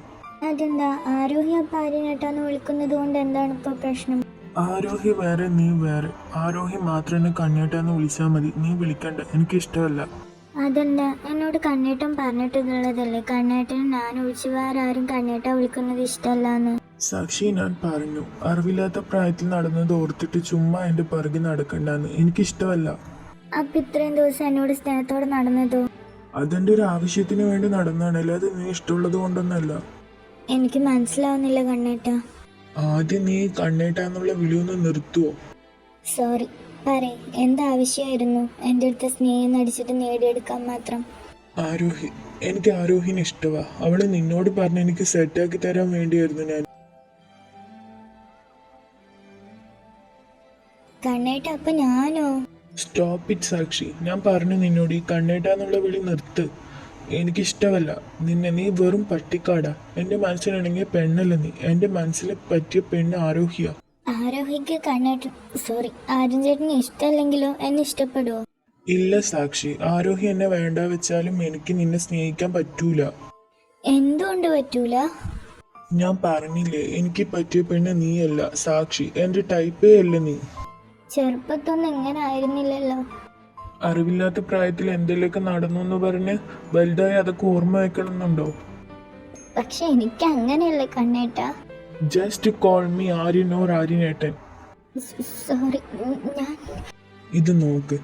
[SPEAKER 1] അതെന്താ? ആരോഹി അപ്പം ആര്യനേട്ടാന്ന് വിളിക്കുന്നത് കൊണ്ട് എന്താണ് ഇപ്പൊ പ്രശ്നം?
[SPEAKER 2] ആരോഹി വേറെ, നീ വേറെ. ആരോഹി മാത്രം എന്നെ കണ്ണേട്ടാന്ന് വിളിച്ചാൽ മതി, നീ വിളിക്കണ്ട, എനിക്കിഷ്ടമല്ല.
[SPEAKER 1] അതെന്താ? എന്നോട് കണ്ണേട്ടൻ പറഞ്ഞിട്ടുള്ളതല്ലേ കണ്ണേട്ടൻ ഞാൻ ഒഴിച്ച് വേറെ ആരും കണ്ണേട്ട വിളിക്കുന്നത് ഇഷ്ടമല്ലാന്ന്.
[SPEAKER 2] സാക്ഷി, ഞാൻ പറഞ്ഞു, അറിവില്ലാത്ത പ്രായത്തിൽ നടന്നത് ഓർത്തിട്ട് ചുമ്മാ എൻ്റെ പിറകെ നടക്കണ്ടെന്ന്. എനിക്കിഷ്ടമല്ല.
[SPEAKER 1] അപ്പൊ ഇത്രയും ദിവസം എന്നോട് സ്നേഹത്തോടെ നടന്നതോ?
[SPEAKER 2] അതെൻ്റെ ഒരു ആവശ്യത്തിന് വേണ്ടി നടന്നാണ്, അല്ലാതെ നീ ഇഷ്ടമുള്ളത് കൊണ്ടൊന്നല്ല.
[SPEAKER 1] എനിക്ക് മനസ്സിലാവുന്നില്ല കണ്ണേട്ട.
[SPEAKER 2] ആദ്യം നീ കണ്ണേട്ടാന്നുള്ള വിളിയൊന്ന് നിർത്തുവോ?
[SPEAKER 1] സോറി, പറയ്, എന്താവശ്യമായിരുന്നു? എൻ്റെ അടുത്ത് സ്നേഹം നടിച്ചിട്ട് നേടിയെടുക്കാൻ മാത്രം.
[SPEAKER 2] ആരോഹി, എനിക്ക് ആരോഹിനെ ഇഷ്ടമാ. അവള് നിന്നോട് പറഞ്ഞ് എനിക്ക് സെറ്റാക്കി തരാൻ വേണ്ടിയായിരുന്നു ഞാൻ.
[SPEAKER 1] കണ്ണേട്ട, അപ്പൊ ഞാനോ?
[SPEAKER 2] സ്റ്റോപ്പ് ഇറ്റ് സാക്ഷി, ഞാൻ പറഞ്ഞു നിന്നോട് ഈ കണ്ണേട്ടാന്നുള്ള വിളി നിർത്ത്. എനിക്കിഷ്ടമല്ല നിന്നെ. നീ വെറും പട്ടിക്കാടാ. എൻ്റെ മനസ്സിലിണങ്ങിയ പെണ്ണല്ല നീ. എൻ്റെ മനസ്സിൽ പറ്റിയ പെണ്ണ് ആരോഹിയാ.
[SPEAKER 1] ആരോഹിക്ക് കണ്ണേട്ടൻ, സോറി, ആര്യൻ ചേട്ടന് ഇഷ്ടമല്ലെങ്കിലോ എന്നെ ഇഷ്ടപ്പെടുവോ?
[SPEAKER 2] ഇല്ല സാക്ഷി, ആരോഹി എന്നെ വേണ്ട വെച്ചാലും എനിക്ക് നിന്നെ സ്നേഹിക്കാൻ പറ്റൂല.
[SPEAKER 1] എന്തുകൊണ്ട് പറ്റൂല?
[SPEAKER 2] ഞാൻ പറഞ്ഞില്ലേ, എനിക്ക് പറ്റിയ പെണ്ണ് നീയല്ല സാക്ഷി. എൻ്റെ ടൈപ്പേ അല്ല നീ.
[SPEAKER 1] ചെറുപ്പത്തൊന്നും ഇങ്ങനെ ആയിരുന്നില്ലല്ലോ.
[SPEAKER 2] അറിവില്ലാത്ത പ്രായത്തിൽ എന്തെങ്കിലുമൊക്കെ നടന്നു എന്ന് പറഞ്ഞ് വലുതായി അതൊക്കെ ഓർമ്മ വെക്കണമെന്നുണ്ടോ?
[SPEAKER 1] പക്ഷെ എനിക്ക് അങ്ങനെയല്ലേ കണ്ണേട്ട.
[SPEAKER 2] Just call me Aryan or ആര്യനേട്ടൻ.
[SPEAKER 1] സോറി, ഞാൻ
[SPEAKER 2] ഇത് നോക്ക്,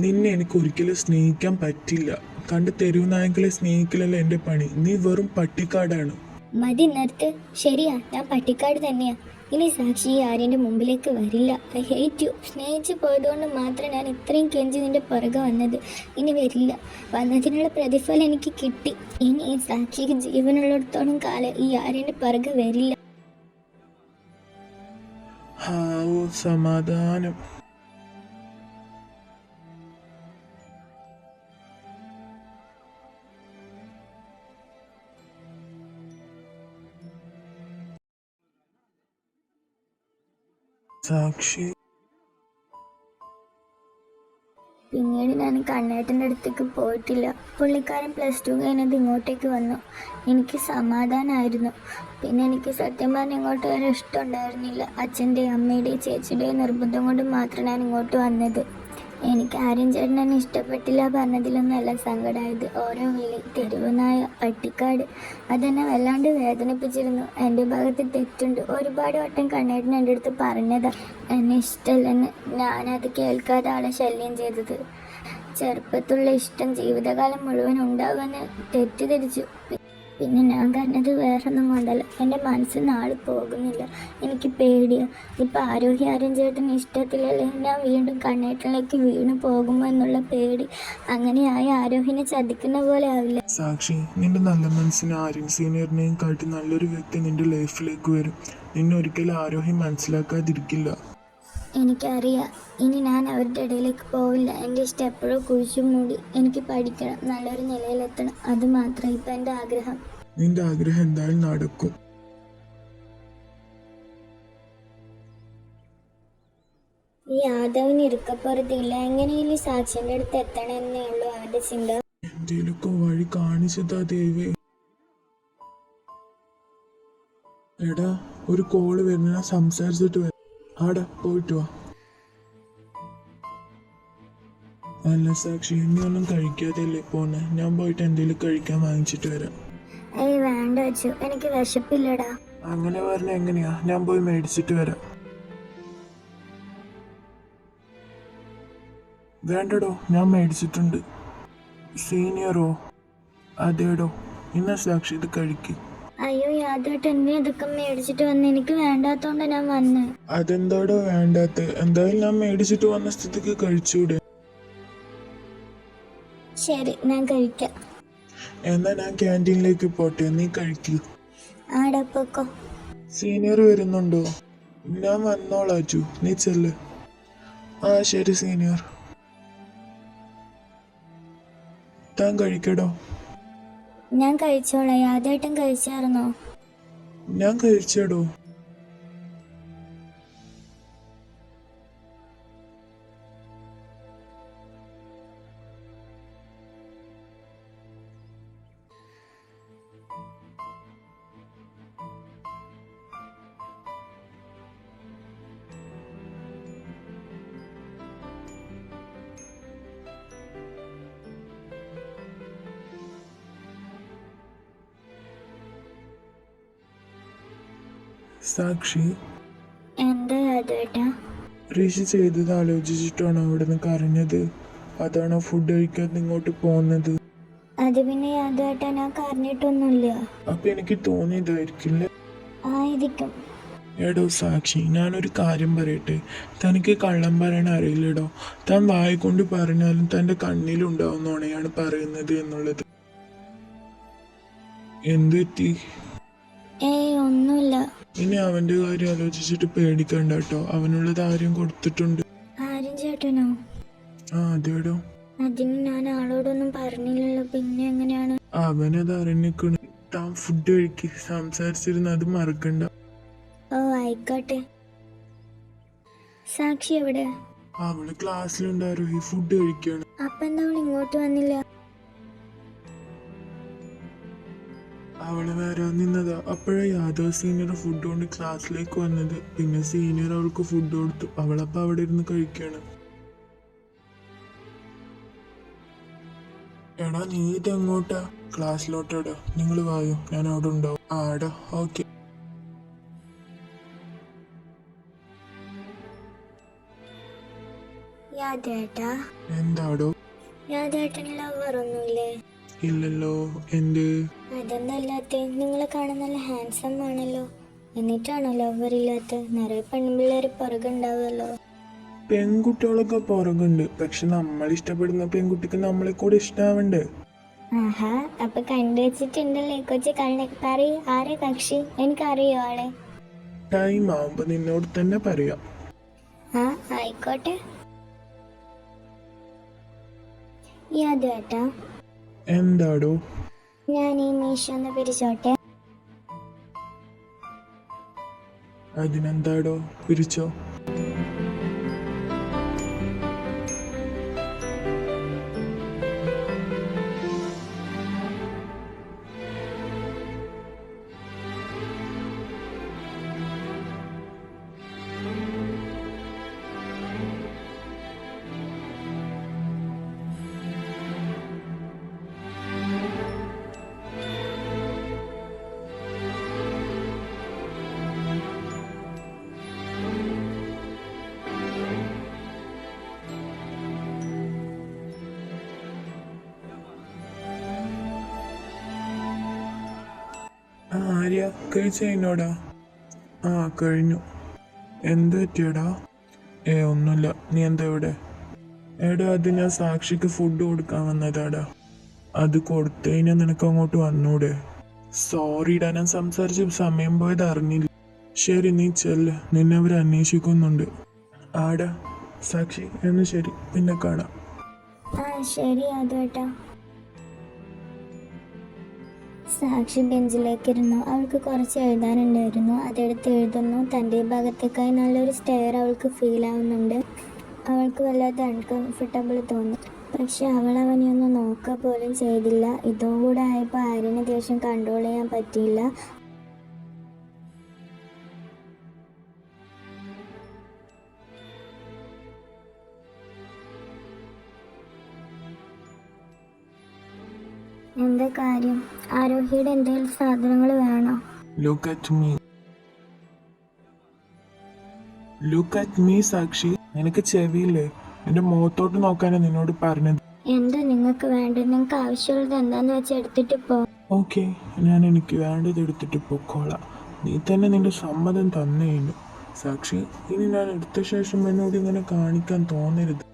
[SPEAKER 2] നിന്നെ എനിക്ക് ഒരിക്കലും സ്നേഹിക്കാൻ പറ്റില്ല. കണ്ട് തെരുവ് നായകളെ സ്നേഹിക്കലല്ല എൻ്റെ പണി. നീ വെറും പട്ടിക്കാടാണ്.
[SPEAKER 1] മതി നിർത്ത്. ശരിയാ, ഞാൻ പട്ടിക്കാട് തന്നെയാ. ഇനി സാക്ഷി ഈ ആര്യൻ്റെ മുമ്പിലേക്ക് വരില്ല. I hate you. സ്നേഹിച്ച് പോയതുകൊണ്ട് മാത്രം ഞാൻ ഇത്രയും കെഞ്ചി നിന്റെ പുറകെ വന്നത്. ഇനി വരില്ല. വന്നതിനുള്ള പ്രതിഫലം എനിക്ക് കിട്ടി. ഇനി ഈ സാക്ഷിക്ക് ജീവനുള്ളിടത്തോളം കാലം ഈ ആര്യൻ്റെ പുറകെ വരില്ല.
[SPEAKER 2] ഹാവൂ സമാധാനം. സാക്ഷി
[SPEAKER 1] പിന്നീട് ഞാൻ കണ്ണേട്ടൻ്റെ അടുത്തേക്ക് പോയിട്ടില്ല. പുള്ളിക്കാരൻ +2 കഴിഞ്ഞത് ഇങ്ങോട്ടേക്ക് വന്നു. എനിക്ക് സമാധാനമായിരുന്നു. പിന്നെ എനിക്ക് സത്യം പറഞ്ഞാൽ ഇങ്ങോട്ട് വരാൻ ഇഷ്ടമുണ്ടായിരുന്നില്ല. അച്ഛൻ്റെയും അമ്മയുടെയും ചേച്ചിയുടെയും നിർബന്ധം കൊണ്ട് മാത്രം ഞാൻ ഇങ്ങോട്ട് വന്നത്. എനിക്ക് ആര്യൻ ചേട്ടനെ ഇഷ്ടപ്പെട്ടില്ല പറഞ്ഞതിലൊന്നുമല്ല സങ്കടമായത്. ഓരോ വിളി, തെരുവുനായ, പട്ടിക്കാട്, അതെന്നെ വല്ലാണ്ട് വേദനിപ്പിച്ചിരുന്നു. എൻ്റെ ഭാഗത്ത് തെറ്റുണ്ട്. ഒരുപാട് വട്ടം കണ്ണേട്ടൻ എൻ്റെ അടുത്ത് പറഞ്ഞതാ എന്നെ ഇഷ്ടമല്ലെന്ന്. ഞാനത് കേൾക്കാതെ ആളെ ശല്യം ചെയ്തത്. ചെറുപ്പത്തുള്ള ഇഷ്ടം ജീവിതകാലം മുഴുവൻ ഉണ്ടാവുമെന്ന് തെറ്റിദ്ധരിച്ചു. പിന്നെ ഞാൻ പറഞ്ഞത് വേറൊന്നും കൊണ്ടല്ല. എൻ്റെ മനസ്സിൽ നാളെ പോകുന്നില്ല. എനിക്ക് പേടിയാണ്. ഇപ്പം ആര്യൻ ചേട്ടന് ഇഷ്ടത്തിലല്ലേ ഞാൻ വീണ്ടും കണ്ണേട്ടനിലേക്ക് വീണു പോകുമോ എന്നുള്ള പേടി. അങ്ങനെയായ ആരോഹിനെ ചതിക്കുന്ന പോലെ ആവില്ല.
[SPEAKER 2] സാക്ഷി, നിന്റെ നല്ല മനസ്സിന് ആര്യൻ സീനിയറിനെയും കാട്ടി നല്ലൊരു വ്യക്തി നിന്റെ ലൈഫിലേക്ക് വരും. നിന്നെ ഒരിക്കലും ആരോഹി മനസ്സിലാക്കാതിരിക്കില്ല.
[SPEAKER 1] എനിക്കറിയാം. ഇനി ഞാൻ അവരുടെ ഇടയിലേക്ക് പോവില്ല. എൻ്റെ ഇഷ്ടം എപ്പോഴും കുഴിച്ചു മൂടി. എനിക്ക് പഠിക്കണം, നല്ലൊരു നിലയിലെത്തണം. അത് മാത്രം ഇപ്പം എൻ്റെ ആഗ്രഹം.
[SPEAKER 2] നിന്റെ ആഗ്രഹം എന്തായാലും നടക്കും.
[SPEAKER 1] ഈ യാദവിന് ഇരിക്കപ്പുറത്തില്ല. എങ്ങനെയും സാക്ഷിൻ്റെ അടുത്ത് എത്തണമെന്നേ ഉള്ളൂ അവൻ്റെ ചിന്ത.
[SPEAKER 2] എന്തേലൊക്കെ വഴി കാണിച്ചതാ ദേവേ. എടാ, ഒരു കോള് വരുന്ന സംസാരിച്ചിട്ട് വരാം. ആടാ, പോയിട്ട് വാ. അല്ല സാക്ഷി, ഇനി ഒന്നും കഴിക്കാതെയല്ലേ പോന്നെ? ഞാൻ പോയിട്ട് എന്തേലും കഴിക്കാൻ വാങ്ങിച്ചിട്ട് വരാം.
[SPEAKER 1] ഏയ് വേണ്ട വെച്ചു, എനിക്ക് വിശപ്പില്ലടാ.
[SPEAKER 2] അങ്ങനെ പറഞ്ഞ എങ്ങനെയാ? ഞാൻ പോയി മേടിച്ചിട്ട് വരാം. വേണ്ടടോ, ഞാൻ മേടിച്ചിട്ടുണ്ട്. സീനിയറോ? അതേടോ. ഇന്ന സാക്ഷി ഇത് കഴിക്ക്.
[SPEAKER 1] അയ്യോ യാദവേട്ട, എന്തിനാ ഇതൊക്കെ മേടിച്ചിട്ട് വന്ന്? എനിക്ക് വേണ്ടാത്തോണ്ടാ ഞാൻ വന്ന്.
[SPEAKER 2] അതെന്താടോ വേണ്ടാത്ത? എന്തായാലും ഞാൻ മേടിച്ചിട്ട് വന്ന സ്ഥിതിക്ക് കഴിച്ചൂടെ?
[SPEAKER 1] ശരി, ഞാൻ കഴിക്കാം.
[SPEAKER 2] എന്നാ ഞാൻ ക്യാൻറ്റീനിലേക്ക് പോട്ടെ, നീ കഴിക്കൂ.
[SPEAKER 1] ആടാ, പൊക്കോ.
[SPEAKER 2] സീനിയർ വരുന്നുണ്ടോ? ഞാൻ വന്നോളാച്ചു, നീ ചെല്ല്. ആ ശരി സീനിയർ. താൻ കഴിക്കടോ.
[SPEAKER 1] ഞാൻ കഴിച്ചോളാം. യാദവേട്ടൻ കഴിച്ചായിരുന്നോ?
[SPEAKER 2] ഞാൻ കഴിച്ചടോ. സാക്ഷി,
[SPEAKER 1] എന്താ യാദവേട്ട?
[SPEAKER 2] ഋഷി ചെയ്തത് ആലോചിച്ചിട്ടാണോ അവിടെ നിന്ന് കരഞ്ഞത്? അതാണോ ഫുഡ് കഴിക്കാതെ ഇങ്ങോട്ട് പോകുന്നത്?
[SPEAKER 1] അത് പിന്നെ യാദവേട്ട, ഞാൻ കരഞ്ഞിട്ടൊന്നുമില്ല.
[SPEAKER 2] അപ്പൊ എനിക്ക് തോന്നിയതായിരിക്കില്ല.
[SPEAKER 1] ആയിരിക്കും.
[SPEAKER 2] എടോ സാക്ഷി, ഞാനൊരു കാര്യം പറയട്ടെ. തനിക്ക് കള്ളം പറയാൻ അറിയില്ലടോ. താൻ വായ കൊണ്ട് പറഞ്ഞാലും തൻ്റെ കണ്ണിലുണ്ടാവുന്നോണെയാണ് പറയുന്നത് എന്നുള്ളത്. എന്തെറ്റി?
[SPEAKER 1] ഏയ് ഒന്നുമില്ല.
[SPEAKER 2] ഇനി അവൻ്റെ കാര്യം ആലോചിച്ചിട്ട് പേടിക്കണ്ട കേട്ടോ. അവനുള്ളത് ആരും കൊടുത്തിട്ടുണ്ട്.
[SPEAKER 1] ആര്യൻ ചേട്ടനോ?
[SPEAKER 2] ആ അതേടോ.
[SPEAKER 1] അതിന് ഞാൻ ആളോടൊന്നും പറഞ്ഞില്ലല്ലോ. പിന്നെ എങ്ങനെയാണ്?
[SPEAKER 2] അവനത് അറിഞ്ഞിക്കണ്. താൻ ഫുഡ് കഴിക്ക്. സംസാരിച്ചിരുന്ന അത് മറക്കണ്ട.
[SPEAKER 1] ഓ ആയിക്കോട്ടെ. സാക്ഷി എവിടെ?
[SPEAKER 2] അവള് ക്ലാസ്സിലുണ്ടാരോ, ഈ ഫുഡ് കഴിക്കാണ്.
[SPEAKER 1] അപ്പൊ എന്താ അവൾ ഇങ്ങോട്ട് വന്നില്ല?
[SPEAKER 2] അവള് വരാൻ നിന്നതാ. അപ്പോഴാ യാദവ് സീനിയർ ഫുഡ് കൊണ്ട് ക്ലാസ്സിലേക്ക് വന്നത്. പിന്നെ സീനിയർ അവൾക്ക് ഫുഡ് കൊടുത്തു. അവളപ്പോ അവിടെ ഇരുന്ന് കഴിക്കാണ്. എടാ, നീ ഇതെങ്ങോട്ടാ? ക്ലാസ്സിലോട്ടാടാ. നിങ്ങൾ വായോ, ഞാൻ അവിടെ ഉണ്ടാവും. ആടാ, ഓക്കെ.
[SPEAKER 1] യാദേട്ടാ,
[SPEAKER 2] എന്താടോ?
[SPEAKER 1] യാദേട്ടന് ലവറൊന്നുമില്ലേ?
[SPEAKER 2] ഇല്ലല്ലോ. എന്ത്?
[SPEAKER 1] അതൊന്നല്ലാത്ത നിങ്ങളെ കാണാൻ നല്ല ഹാൻസം ആണല്ലോ, എന്നിട്ടാണോ ലവർ ഇല്ലാത്ത? നിറയെ പെൺപിള്ളേർ പുറകുണ്ടാവുമല്ലോ.
[SPEAKER 2] പെൺകുട്ടികളൊക്കെ പുറകുണ്ട്, പക്ഷെ നമ്മൾ ഇഷ്ടപ്പെടുന്ന പെൺകുട്ടിക്ക് നമ്മളെ കൂടെ ഇഷ്ടാവണ്ടേ?
[SPEAKER 1] ആഹാ, അപ്പൊ കണ്ടുവച്ചിട്ടുണ്ടല്ലേ കൊച്ചു കണ്ണ. പറയ്, ആരെ കക്ഷി? എനിക്കറിയോ ആളെ?
[SPEAKER 2] ടൈം ആവുമ്പോ നിന്നോട് തന്നെ പറയാം.
[SPEAKER 1] ആ ആയിക്കോട്ടെ. യാദേട്ടാ,
[SPEAKER 2] എന്താടോ?
[SPEAKER 1] ഞാൻ ഈ മീശോ ഒന്ന് പിരിച്ചോട്ടെ?
[SPEAKER 2] അതിനെന്താടോ, പിരിച്ചോ. ആര്യ, കഴിച്ച എന്നോടാ? ആ കഴിഞ്ഞു. എന്ത് പറ്റിയടാ? ഒന്നുമില്ല. നീ എന്താ ഇവിടെ? എടാ, അത് ഞാൻ സാക്ഷിക്ക് ഫുഡ് കൊടുക്കാൻ വന്നതാടാ. അത് കൊടുത്തതിനാ നിനക്ക് അങ്ങോട്ട് വന്നൂടെ? സോറിടാ, ഞാൻ സംസാരിച്ച് സമയം പോയത് അറിഞ്ഞില്ല. ശരി, നീ ചെല്ല്, നിന്നെ അവർ അന്വേഷിക്കുന്നുണ്ട്. ആടാ സാക്ഷി, എന്ന് ശരി, പിന്നെ കാണാം.
[SPEAKER 1] ആ ശരി യാദേട്ടാ. സാക്ഷി ബെഞ്ചിലേക്ക് ഇരുന്നു. അവൾക്ക് കുറച്ച് എഴുതാനുണ്ടായിരുന്നു, അതെടുത്ത് എഴുതുന്നു. തൻ്റെ ഭാഗത്തേക്കായി നല്ലൊരു സ്റ്റെയർ അവൾക്ക് ഫീൽ ആവുന്നുണ്ട്. അവൾക്ക് വല്ലാതെ അൺകംഫർട്ടബിൾ തോന്നി. പക്ഷെ അവൾ അവനെ ഒന്ന് നോക്കുക പോലും ചെയ്തില്ല. ഇതും കൂടെ ആയപ്പോൾ ആര്യനെ ദേഷ്യം കൺട്രോൾ ചെയ്യാൻ പറ്റിയില്ല. എന്താ കാര്യം? ആരോഹിയുടെ എന്തെങ്കിലും സാധനങ്ങൾ വേണോ?
[SPEAKER 2] Look at me. Look at me സാക്ഷി. നിനക്ക് ചെവിയില്ലേ? എന്റെ മുഖത്തോട്ട് നോക്കാനാണ് നിന്നോട് പറഞ്ഞത്.
[SPEAKER 1] എന്താ നിങ്ങൾക്ക് വേണ്ടത്? നിങ്ങൾക്ക് ആവശ്യമുള്ളത് എന്താന്ന് വെച്ചാൽ എടുത്തിട്ട് പോ.
[SPEAKER 2] ഓക്കെ, ഞാൻ എനിക്ക് വേണ്ടത് എടുത്തിട്ട് പൊക്കോളാം. നീ തന്നെ നിന്റെ സമ്മതം തന്നേനു സാക്ഷി. ഇനി ഞാൻ എടുത്ത ശേഷം എന്നോട് ഇങ്ങനെ കാണിക്കാൻ തോന്നരുത്.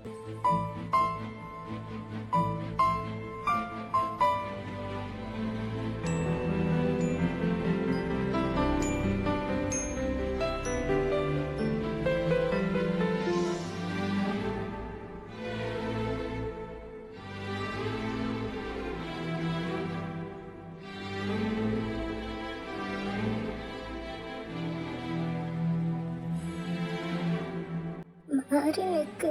[SPEAKER 1] മാറി നിൽക്ക്.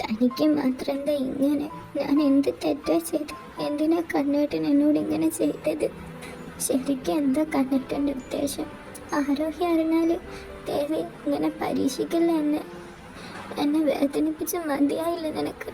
[SPEAKER 1] തനിക്ക് മാത്രം എന്താ ഇങ്ങനെ? ഞാൻ എന്ത് തെറ്റാ ചെയ്ത്? എന്തിനാ കണ്ണേട്ടൻ എന്നോട് ഇങ്ങനെ ചെയ്തത്? ശരിക്കും എന്താ കണ്ണേട്ടൻ്റെ ഉദ്ദേശം? ആരോഗ്യം അറിഞ്ഞാൽ ദേവി ഇങ്ങനെ പരീക്ഷിക്കില്ല എന്നെ വേദനിപ്പിച്ച് മതിയായില്ല നിനക്ക്?